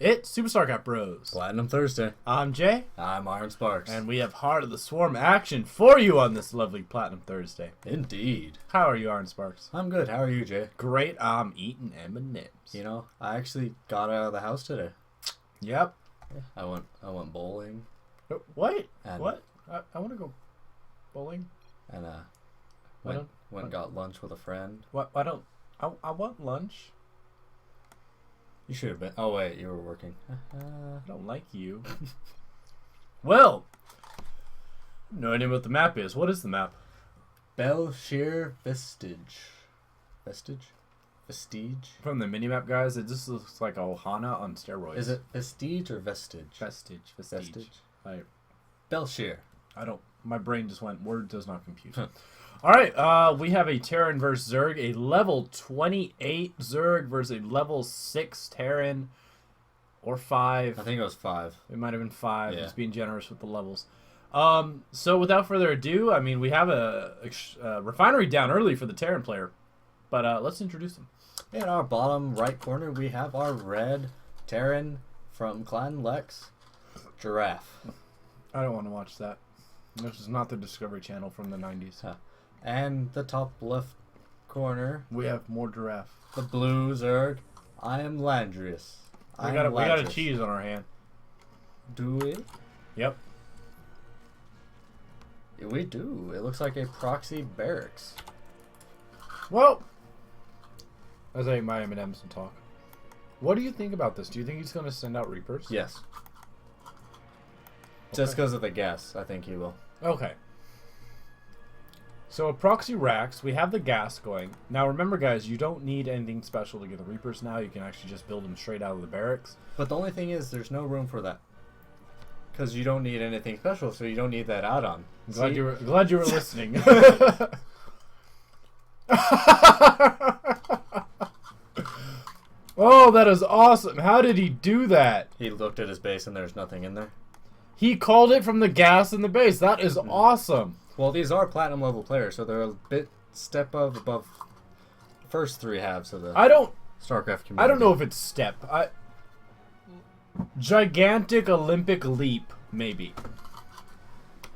It's SuperStarcraftBros. Platinum Thursday. I'm Jay. I'm Iron Sparks. And we have Heart of the Swarm action for you on this lovely Platinum Thursday. Indeed. How are you, Iron Sparks? I'm good. How are you, Jay? Great. I'm eating M&Ms. You know, I actually got out of the house today. Yep. I went bowling. What? And, what? I want to go bowling. And went and got lunch with a friend. What? I want lunch. You should have been. Oh wait, you were working. I don't like you. Well, no idea what the map is. What is the map? Bel'Shir Vestige. Vestige? From the minimap, guys, it just looks like a Ohana on steroids. Is it Vestige or Vestige? Vestige. Bel'Shir. My brain just went, word does not compute. Alright, we have a Terran versus Zerg, a level 28 Zerg versus a level 6 Terran, or 5. I think it was 5. It might have been 5, yeah. Just being generous with the levels. So without further ado, I mean, we have a refinery down early for the Terran player, but let's introduce him. In our bottom right corner, we have our red Terran from Clan Lex, Giraffe. I don't want to watch that. This is not the Discovery Channel from the 90s. Huh. And the top left corner, We have more giraffe. the blue Zerg, I am Imladris. We got a cheese on our hand. Do we? Yep. Yeah, we do. It looks like a proxy barracks. Well, as I eat my M&Ms and talk. What do you think about this? Do you think he's going to send out Reapers? Yes. Okay. Just because of the gas, I think he will. Okay. So a proxy racks, we have the gas going. Now remember, guys, you don't need anything special to get the Reapers now. You can actually just build them straight out of the barracks. But the only thing is, there's no room for that. Because you don't need anything special, so you don't need that add-on. Glad you were listening. Oh, that is awesome. How did he do that? He looked at his base and there's nothing in there. He called it from the gas in the base. That is awesome. Well, these are platinum level players, so they're a bit above the first 3 halves of the StarCraft community. I don't know if it's step. Gigantic Olympic leap, maybe.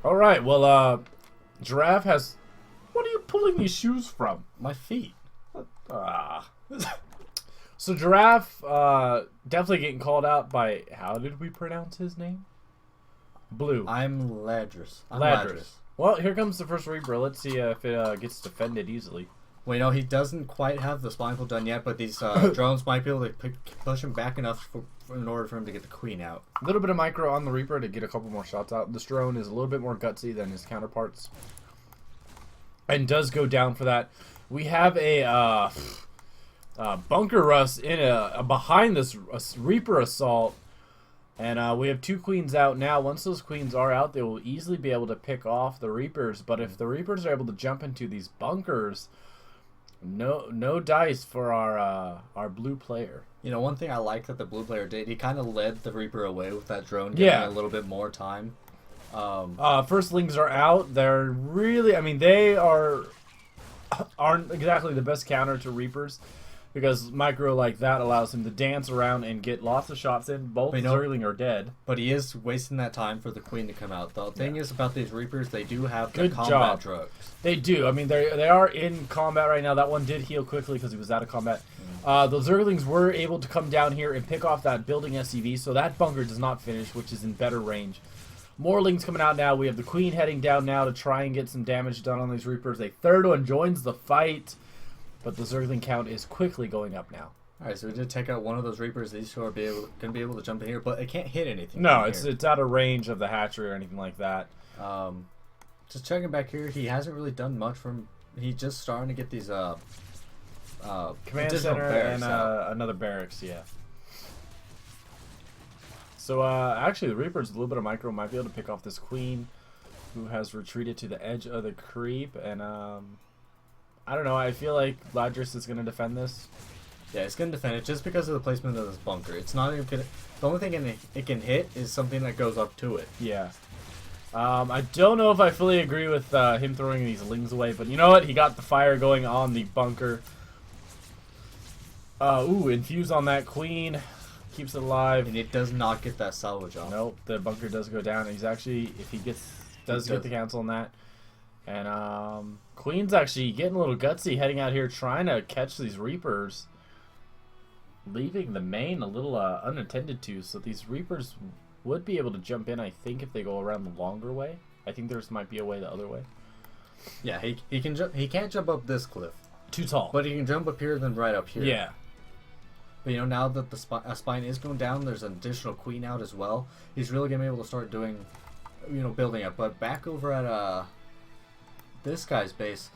All right. Well, Giraffe has. What are you pulling these shoes from? My feet. So Giraffe, definitely getting called out by. How did we pronounce his name? Blue. I'm Ladris. Well, here comes the first Reaper. Let's see if it gets defended easily. Well, you know, he doesn't quite have the spineful done yet, but these drones might be able to push him back enough in order for him to get the queen out. A little bit of micro on the Reaper to get a couple more shots out. This drone is a little bit more gutsy than his counterparts. And does go down for that. We have a bunker rust in behind this Reaper assault. And we have 2 queens out now. Once those queens are out, they will easily be able to pick off the Reapers. But if the Reapers are able to jump into these bunkers, no dice for our blue player. You know, one thing I like that the blue player did, he kind of led the Reaper away with that drone, giving a little bit more time. Firstlings are out. They're really, I mean, they aren't exactly the best counter to Reapers. Because micro like that allows him to dance around and get lots of shots in. Both Zergling are dead. But he is wasting that time for the queen to come out. The thing is about these Reapers, they do have the Good combat job. drugs. They do. I mean, they are in combat right now. That one did heal quickly because he was out of combat. The Zerglings were able to come down here and pick off that building SCV, so that bunker does not finish, which is in better range. More Lings coming out now. We have the queen heading down now to try and get some damage done on these Reapers. A third one joins the fight. But the Zergling count is quickly going up now. Alright, so we did take out one of those Reapers. These 2 are going to be able to jump in here, but it can't hit anything. No, it's out of range of the hatchery or anything like that. Just checking back here, he hasn't really done much from. He's just starting to get these command center and another barracks, yeah. So actually, the Reaper's a little bit of micro might be able to pick off this queen, who has retreated to the edge of the creep, and I don't know. I feel like Imladris is going to defend this. Yeah, it's going to defend it just because of the placement of this bunker. It's not even going to... The only thing it can hit is something that goes up to it. Yeah. I don't know if I fully agree with him throwing these Lings away, but you know what? He got the fire going on the bunker. Ooh, infuse on that queen. keeps it alive. And it does not get that salvage off. Nope, the bunker does go down. He's actually, if he does get the cancel on that. And Queen's actually getting a little gutsy heading out here trying to catch these Reapers. Leaving the main a little unattended to, so these Reapers would be able to jump in, I think, if they go around the longer way. I think there might be a way the other way. Yeah, he can jump. He can't jump up this cliff. Too tall. But he can jump up here, then right up here. Yeah. But you know, now that the spine is going down, there's an additional queen out as well. He's really gonna be able to start doing, you know, building up. But back over at this guy's base,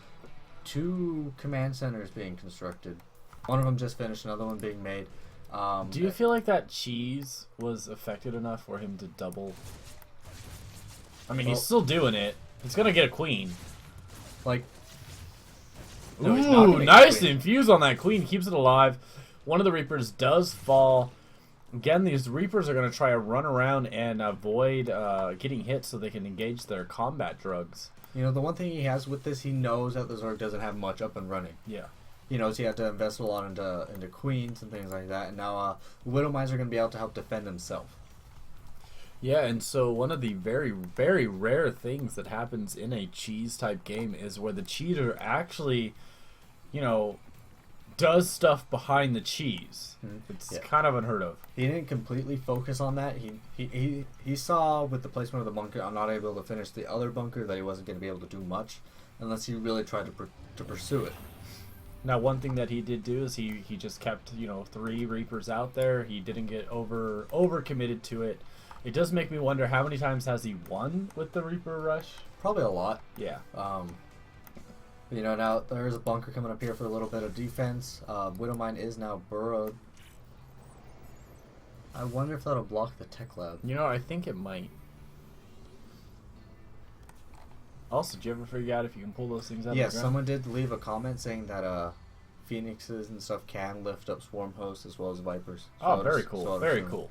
2 command centers being constructed. One of them just finished, another one being made. Do you feel like that cheese was affected enough for him to double? I mean, he's still doing it. He's gonna get a queen. Like, no, ooh, nice infuse on that queen. Keeps it alive. One of the Reapers does fall. Again, these Reapers are going to try to run around and avoid getting hit so they can engage their combat drugs. You know, the one thing he has with this, he knows that the Zerg doesn't have much up and running. Yeah. He knows he had to invest a lot into queens and things like that. And now Widow Mines are going to be able to help defend himself. Yeah, and so one of the very, very rare things that happens in a cheese-type game is where the cheater actually, you know, does stuff behind the cheese. It's kind of unheard of. He didn't completely focus on that. He saw with the placement of the bunker, I'm not able to finish the other bunker, that he wasn't going to be able to do much unless he really tried to pursue it. Now, one thing that he did do is he just kept, you know, 3 Reapers out there. He didn't get over committed to it. It does make me wonder, how many times has he won with the Reaper rush? Probably a lot. Yeah. You know, now there's a bunker coming up here for a little bit of defense. Widow Mine is now burrowed. I wonder if that'll block the tech lab. You know, I think it might. Also, did you ever figure out if you can pull those things out? Yes, someone did leave a comment saying that Phoenixes and stuff can lift up Swarm Hosts as well as Vipers. Oh, very cool. Very cool.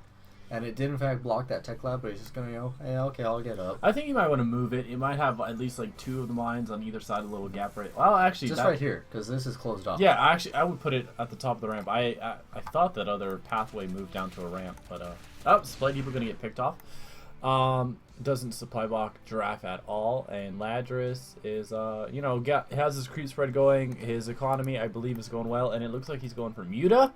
And it did, in fact, block that tech lab, but he's just going to go, hey, okay, I'll get up. I think you might want to move it. It might have at least, like, 2 of the mines on either side of the little gap right. Well, actually... Just right here, because this is closed off. Yeah, actually, I would put it at the top of the ramp. I thought that other pathway moved down to a ramp, but, oh, Supply Depot going to get picked off. Doesn't supply block Giraffe at all, and Imladris is, you know, has his creep spread going. His economy, I believe, is going well, and it looks like he's going for Muta.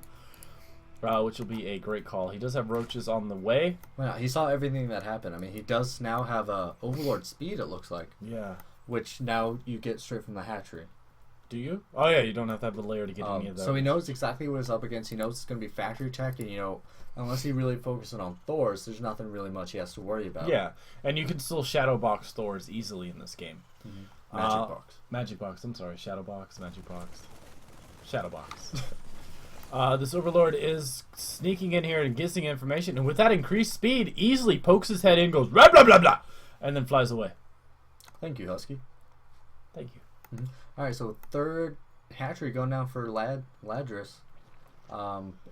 Which will be a great call. He does have roaches on the way. Well, he saw everything that happened. I mean, he does now have Overlord speed, it looks like. Yeah. Which now you get straight from the hatchery. Do you? Oh, yeah, you don't have to have the layer to get any of those. So he knows exactly what he's up against. He knows it's going to be factory tech, and, you know, unless he really focuses on Thors, there's nothing really much he has to worry about. Yeah, and you can still shadow box Thors easily in this game. Magic box. Magic box, I'm sorry. Shadow box, magic box. Shadow box. This Overlord is sneaking in here and guessing information, and with that increased speed, easily pokes his head in, goes blah blah blah blah, and then flies away. Thank you, Husky. Thank you. All right, so 3rd hatchery going down for Imladris.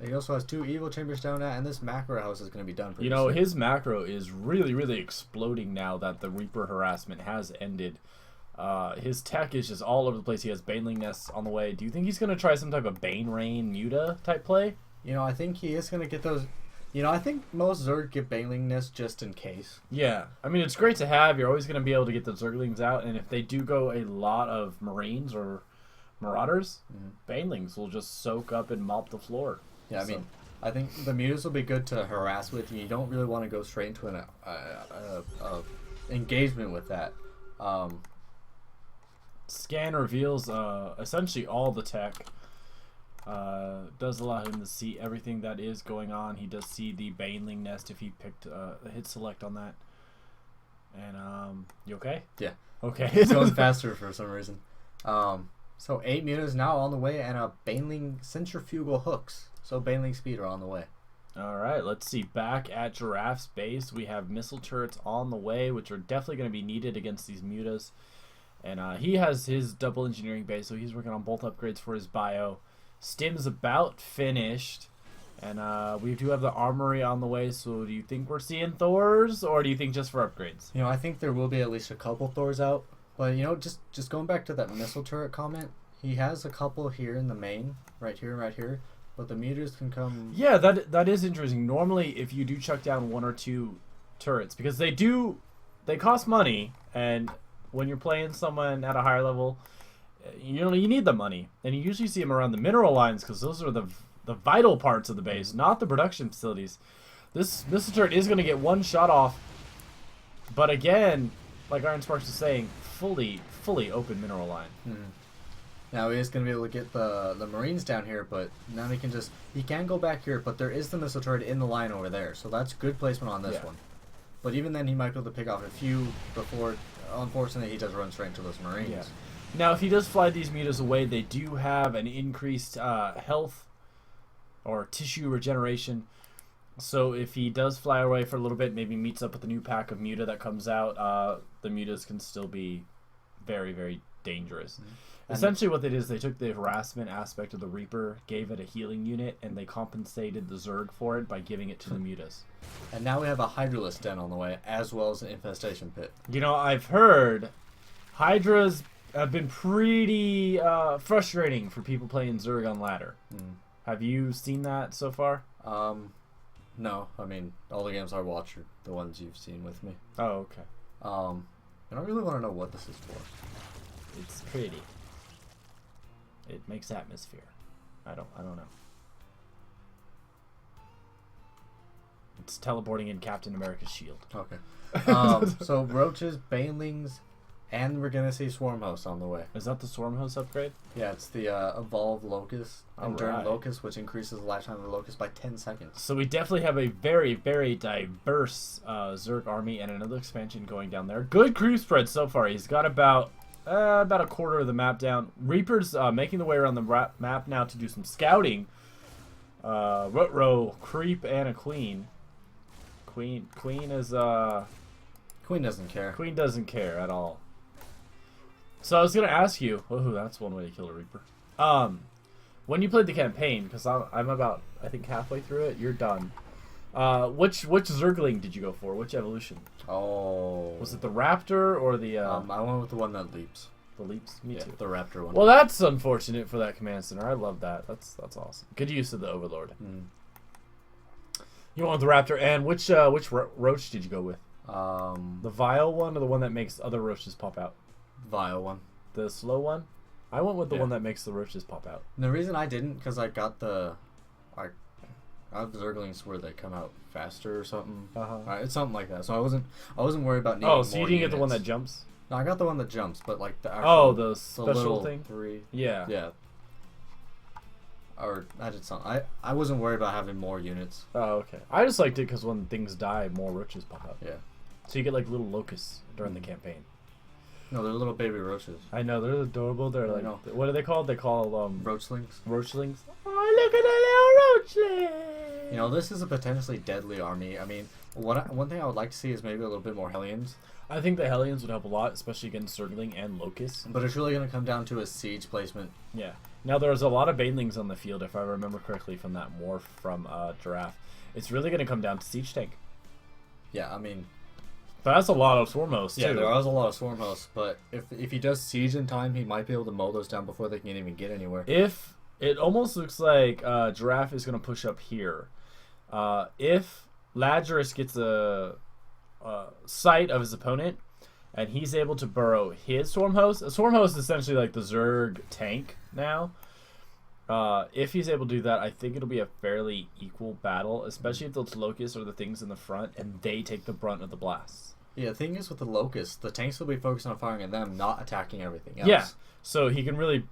He also has 2 evil chambers down at, and this macro house is going to be done pretty soon. You know, his macro is really, really exploding now that the Reaper harassment has ended. His tech is just all over the place. He has Baneling Nests on the way. Do you think he's going to try some type of Bane Rain Muta type play? You know, I think he is going to get those. You know, I think most Zerg get Baneling Nests just in case. Yeah. I mean, it's great to have. You're always going to be able to get the Zerglings out. And if they do go a lot of Marines or Marauders, Banelings will just soak up and mop the floor. Yeah, I mean, I think the Mutas will be good to harass with. You don't really want to go straight into an engagement with that. Scan reveals essentially all the tech. Does allow him to see everything that is going on. He does see the Baneling Nest if he picked hit select on that. And you okay? Yeah. Okay. It's going faster for some reason. So 8 Mutas now on the way, and a Baneling centrifugal hooks. So Baneling speed are on the way. All right, let's see. Back at Giraffe's base, we have missile turrets on the way, which are definitely going to be needed against these Mutas. And he has his double engineering base, so he's working on both upgrades for his bio. Stim's about finished. And we do have the armory on the way, so do you think we're seeing Thors, or do you think just for upgrades? You know, I think there will be at least a couple Thors out. But, you know, just going back to that missile turret comment, he has a couple here in the main, right here and right here. But the mutas can come... Yeah, that is interesting. Normally, if you do chuck down 1 or 2 turrets, because they cost money, and when you're playing someone at a higher level, you need the money. And you usually see them around the mineral lines, because those are the vital parts of the base, not the production facilities. This missile turret is going to get 1 shot off, but again, like Iron Sparks was saying, fully open mineral line. Now he is going to be able to get the Marines down here, but now he can go back here, but there is the missile turret in the line over there, so that's good placement on this one. But even then, he might be able to pick off a few before. Unfortunately, he does run straight into those Marines. Yeah. Now, if he does fly these mutas away, they do have an increased health or tissue regeneration. So if he does fly away for a little bit, maybe meets up with the new pack of muta that comes out, the mutas can still be very, very dangerous. Essentially what they did is they took the harassment aspect of the Reaper, gave it a healing unit, and they compensated the Zerg for it by giving it to the mutas. And now we have a Hydralisk den on the way, as well as an infestation pit. I've heard Hydras have been pretty frustrating for people playing Zerg on ladder. Have you seen that so far? No. I mean, all the games I watch are the ones you've seen with me. Oh, okay. I don't really want to know what this is for. It's pretty. It makes atmosphere. I don't know. It's teleporting in Captain America's shield. Okay. So roaches, banelings, and we're gonna see swarm hosts on the way. Is that the swarm host upgrade? Yeah, it's the evolved locust, enduring Alright. locust, which increases the lifetime of the locust by 10 seconds. So we definitely have a very, very diverse Zerg army and another expansion going down there. Good crew spread so far. He's got about a quarter of the map down. Reaper's making the way around the map now to do some scouting. Rutro, creep, and a queen. Queen is Queen doesn't care. Queen doesn't care at all. So I was gonna ask you. Oh, that's one way to kill a Reaper. When you played the campaign, because I'm about I think halfway through it. You're done. Which Zergling did you go for? Which evolution? Oh. Was it the Raptor or the? I went with the one that leaps. The leaps. Me too. The Raptor one. Well, that's unfortunate for that command center. I love that. That's awesome. Good use of the Overlord. You went with the Raptor, and which roach did you go with? The Vile one or the one that makes other roaches pop out? Vile one. The slow one? I went with the one that makes the roaches pop out. And the reason I didn't, because I got I have Zerglings where they come out faster or something. It's something like that. So I wasn't worried about needing more so you didn't get the one that units. jumps? No, I got the one that jumps, but like the actual, the special thing? 3. Yeah. Yeah. Or I did something. I wasn't worried about having more units. Oh, okay. I just liked it because when things die, more roaches pop up. Yeah. So you get like little locusts during the campaign. No, they're little baby roaches. I know, they're adorable. They're like, what are they called? They call Roachlings. Roachlings. Oh, look at a little roachling. This is a potentially deadly army. I mean, one thing I would like to see is maybe a little bit more Hellions. I think the Hellions would help a lot, especially against Zergling and Locusts. But it's really going to come down to a siege placement. Yeah. Now, there's a lot of Banelings on the field, if I remember correctly from that morph from Giraffe. It's really going to come down to siege tank. Yeah, I mean... But that's a lot of swarm hosts, too. Yeah, there is a lot of swarm hosts, but if he does siege in time, he might be able to mow those down before they can even get anywhere. If... It almost looks like Giraffe is going to push up here. If Imladris gets a sight of his opponent, and he's able to burrow his swarm host. A swarm host is essentially like the Zerg tank now. If he's able to do that, I think it'll be a fairly equal battle, especially if those locusts are the things in the front and they take the brunt of the blasts. Yeah, the thing is with the locusts, the tanks will be focused on firing at them, not attacking everything else. Yeah, so he can really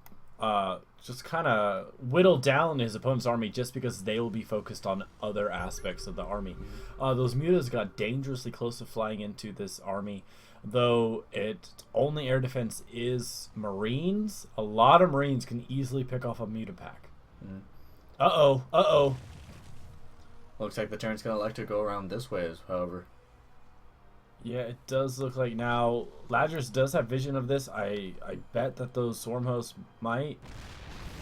just kind of whittle down his opponent's army just because they will be focused on other aspects of the army. Those mutas got dangerously close to flying into this army. Though its only air defense is Marines, a lot of Marines can easily pick off a muta pack. Uh-oh. Looks like the turn's going to like to go around this way, however. Yeah, it does look like now. Imladris does have vision of this. I bet that those swarm hosts might.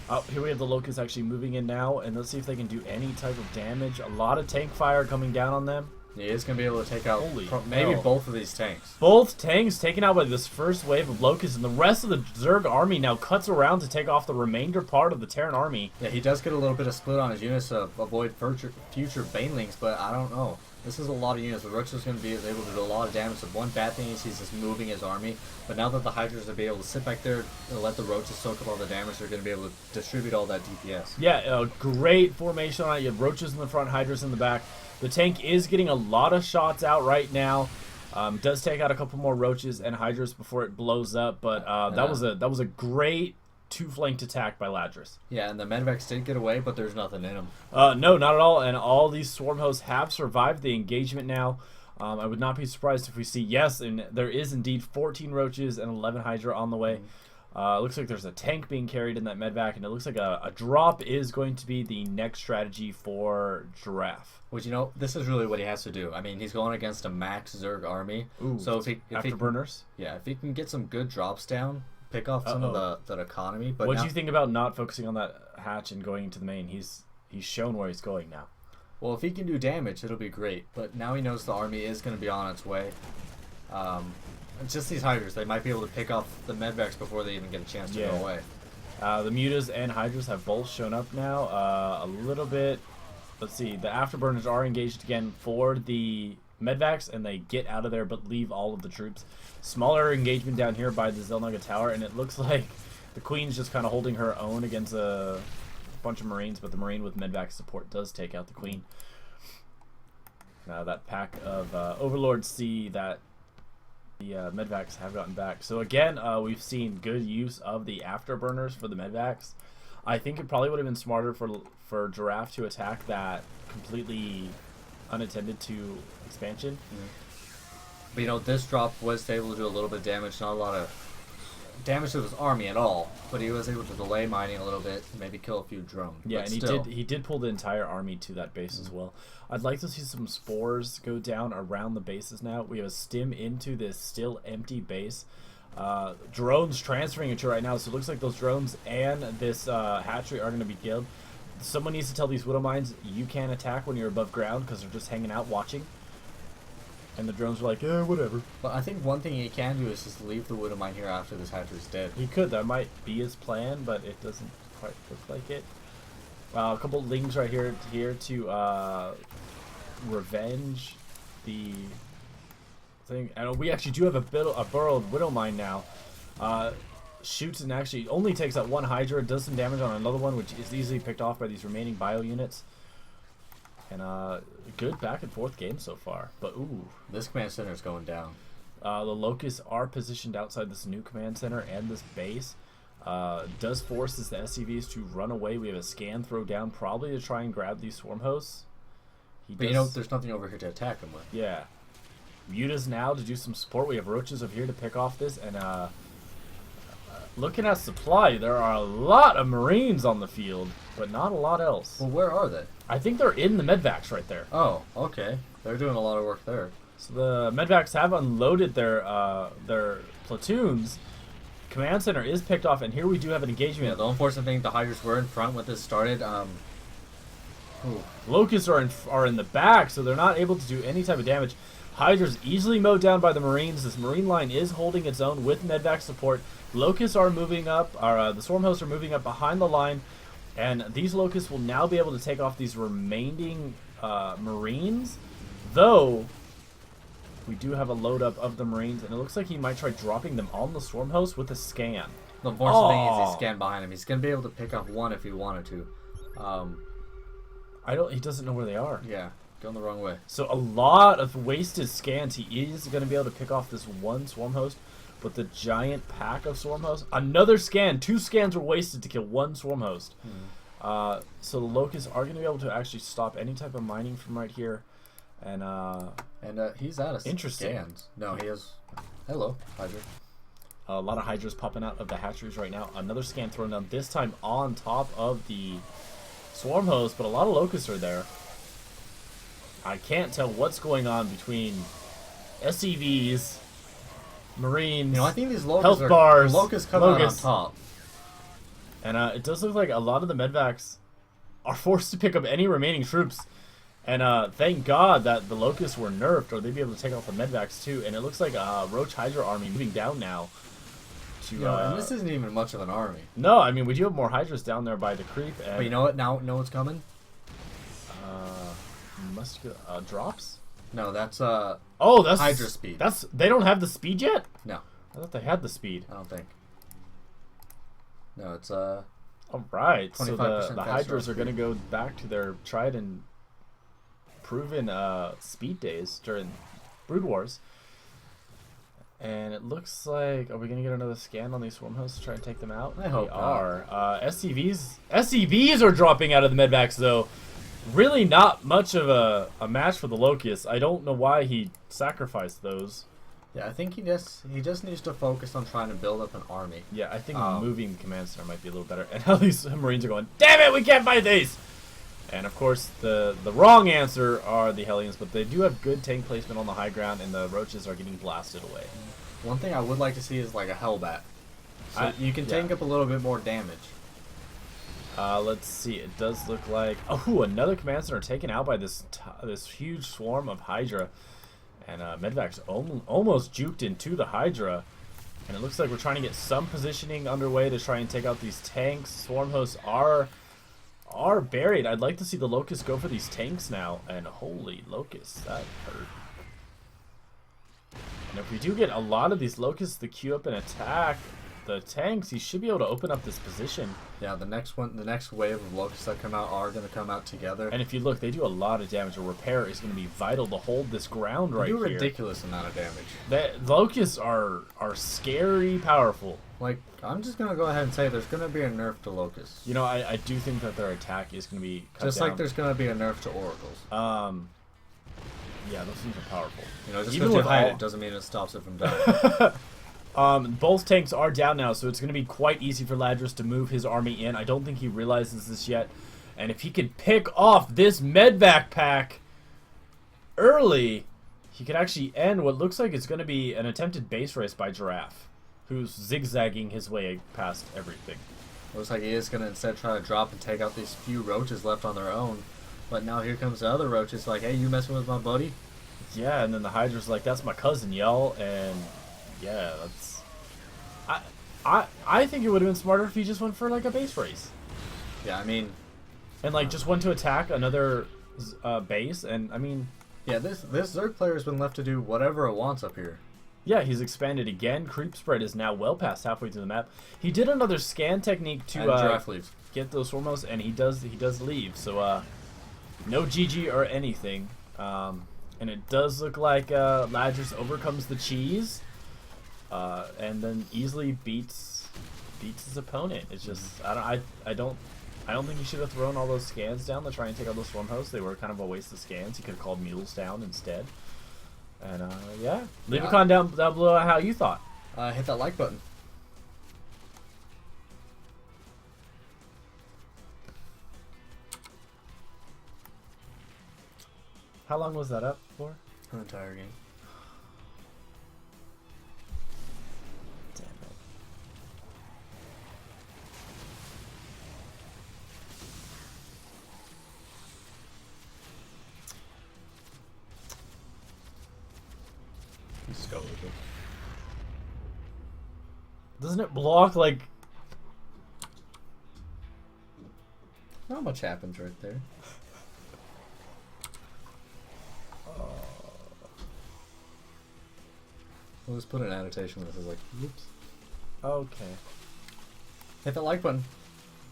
Oh, here we have the locusts actually moving in now, and let's see if they can do any type of damage. A lot of tank fire coming down on them. He is going to be able to take out Holy maybe hell. both of these tanks. Both tanks taken out by this first wave of Locusts, and the rest of the Zerg army now cuts around to take off the remainder part of the Terran army. Yeah, he does get a little bit of split on his units to avoid future Banelings, but I don't know. This is a lot of units. The Rooks is going to be able to do a lot of damage. The one bad thing is he's just moving his army, but now that the Hydras will be able to sit back there and let the Roaches soak up all the damage, they're going to be able to distribute all that DPS. Yeah, a great formation on it. You have Roaches in the front, Hydras in the back. The tank is getting a lot of shots out right now. Does take out a couple more Roaches and Hydras before it blows up, but that was a great two-flanked attack by Ladris. Yeah, and the Medvex did get away, but there's nothing in them. No, not at all. And all these swarm hosts have survived the engagement now. I would not be surprised if we see, yes, and there is indeed 14 Roaches and 11 Hydra on the way. Looks like there's a tank being carried in that medvac, and it looks like a drop is going to be the next strategy for Giraffe. Which, you know, this is really what he has to do. I mean, he's going against a max Zerg army. Ooh, so if he afterburners? Yeah, if he can get some good drops down, pick off some of the economy. But what do you think about not focusing on that hatch and going into the main? He's shown where he's going now. Well, if he can do damage, it'll be great. But now he knows the army is going to be on its way. Just these Hydras, they might be able to pick off the medvacs before they even get a chance to go away. The Mutas and Hydras have both shown up now. A little bit. Let's see. The Afterburners are engaged again for the medvacs, and they get out of there but leave all of the troops. Smaller engagement down here by the Zelnaga Tower, and it looks like the Queen's just kind of holding her own against a bunch of Marines, but the Marine with medvac support does take out the Queen. Now that pack of Overlords see that the medvacs have gotten back. So again, we've seen good use of the afterburners for the medvacs. I think it probably would have been smarter for Giraffe to attack that completely unattended to expansion. But you know, this drop was able to do a little bit of damage, not a lot of damage to his army at all, but he was able to delay mining a little bit, maybe kill a few drones. Yeah, but and still, he did pull the entire army to that base as well. I'd like to see some spores go down around the bases now. We have a stim into this still empty base. Drones transferring into right now, so it looks like those drones and this hatchery are going to be killed. Someone needs to tell these Widow Mines you can't attack when you're above ground because they're just hanging out watching. And the drones are like, yeah, whatever. But I think one thing he can do is just leave the Widow Mine here after this hatchery is dead. He could. That might be his plan, but it doesn't quite look like it. A couple links right here to revenge the thing. And we actually do have a burrowed Widow Mine now. Shoots and actually only takes out one Hydra, does some damage on another one, which is easily picked off by these remaining bio units. And good back and forth game so far. But ooh, this command center is going down. The Locusts are positioned outside this new command center and this base. Does force the SCVs to run away. We have a scan throw down, probably to try and grab these swarm hosts. But you know, there's nothing over here to attack him with. Yeah. Mutas now to do some support. We have Roaches over here to pick off this. And looking at supply, there are a lot of Marines on the field, but not a lot else. Well, where are they? I think they're in the medvacs right there. Oh, okay. They're doing a lot of work there. So the medvacs have unloaded their platoons. Command center is picked off, and here we do have an engagement. Yeah, the unfortunate thing, the Hydras were in front when this started. Locusts are in the back, so they're not able to do any type of damage. Hydra's easily mowed down by the Marines. This Marine line is holding its own with medvac support. Locusts are moving up, the swarm hosts are moving up behind the line, and these Locusts will now be able to take off these remaining Marines, though we do have a load up of the Marines, and it looks like he might try dropping them on the swarm host with a scan. The unfortunate thing is he scanned behind him. He's going to be able to pick off one if he wanted to. He doesn't know where they are. Yeah, going the wrong way. So a lot of wasted scans. He is going to be able to pick off this one swarm host, but the giant pack of swarm hosts. Another scan. 2 scans were wasted to kill 1 swarm host. So the Locusts are going to be able to actually stop any type of mining from right here. And he's out of interesting scans. No, he is. Hello, Hydra. A lot of Hydras popping out of the hatcheries right now. Another scan thrown down, this time on top of the swarm host, but a lot of Locusts are there. I can't tell what's going on between SCVs, Marines, you know, I think these health bars, Locusts coming out on top. And it does look like a lot of the medvacs are forced to pick up any remaining troops. And thank God that the Locusts were nerfed, or they'd be able to take out the Medvacs too. And it looks like Roach Hydra army moving down now. To, and this isn't even much of an army. No, I mean, we do have more Hydras down there by the creep. And, but you know what? Now, know what's coming? Drops? No, that's oh, that's Hydra speed. They don't have the speed yet? No. I thought they had the speed. I don't think. No, it's All right, so the Hydras are speed. going to go back to their tried and proven speed days during Brood Wars. And it looks like, are we going to get another scan on these swarm hosts to try and take them out? I hope we are. SCVs are dropping out of the medvacs though. Really not much of a match for the Locusts. I don't know why he sacrificed those. Yeah, I think he just needs to focus on trying to build up an army. Yeah, I think moving the command center might be a little better. And all these Marines are going, damn it, we can't fight these! And of course, the wrong answer are the Hellions, but they do have good tank placement on the high ground, and the Roaches are getting blasted away. One thing I would like to see is like a Hellbat. So you can tank up a little bit more damage. Let's see. It does look like another command center taken out by this huge swarm of Hydra, and Medvac's almost juked into the Hydra, and it looks like we're trying to get some positioning underway to try and take out these tanks. Swarm hosts are buried. I'd like to see the Locusts go for these tanks now, and holy Locusts, that hurt. And if we do get a lot of these Locusts to queue up and attack the tanks, he should be able to open up this position. Yeah, the next wave of Locusts that come out are going to come out together. And if you look, they do a lot of damage. A repair is going to be vital to hold this ground right here. They do a ridiculous amount of damage. The Locusts are scary powerful. Like, I'm just going to go ahead and say there's going to be a nerf to Locusts. You know, I do think that their attack is going to be cut just down. like there's going to be a nerf to Oracles. Yeah, those things are powerful. You know, just even because you with hide all... it doesn't mean it stops it from dying. Both tanks are down now, so it's going to be quite easy for Ladris to move his army in. I don't think he realizes this yet. And if he can pick off this medvac pack early, he could actually end what looks like it's going to be an attempted base race by Giraffe, who's zigzagging his way past everything. Looks like he is going to instead try to drop and take out these few roaches left on their own. But now here comes the other roaches like, hey, you messing with my buddy? Yeah, and then the Hydra's like, that's my cousin, y'all. And yeah, that's... I think it would have been smarter if he just went for like a base race. Yeah, I mean... And like just went to attack another base, and I mean... Yeah, this Zerg player has been left to do whatever it wants up here. Yeah, he's expanded again. Creep spread is now well past halfway through the map. He did another scan technique to Giraffe leaves. Get those swarmos, and he does leave. So no GG or anything. And it does look like Ladris overcomes the cheese, and then easily beats his opponent. It's just I don't think he should have thrown all those scans down to try and take out those swarm hosts. They were kind of a waste of scans. He could have called mules down instead. And yeah, leave a comment down below how you thought. Hit that like button. How long was that up for? An entire game. Damn it. Let's go with it. Doesn't it block like... Not much happens right there. We'll just put an annotation that says like, "Oops." Okay. Hit that like button.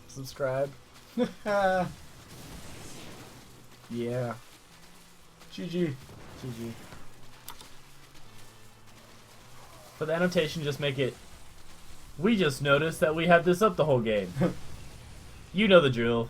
Subscribe. Ah. Yeah. GG. GG. For the annotation, just make it... We just noticed that we had this up the whole game. You know the drill.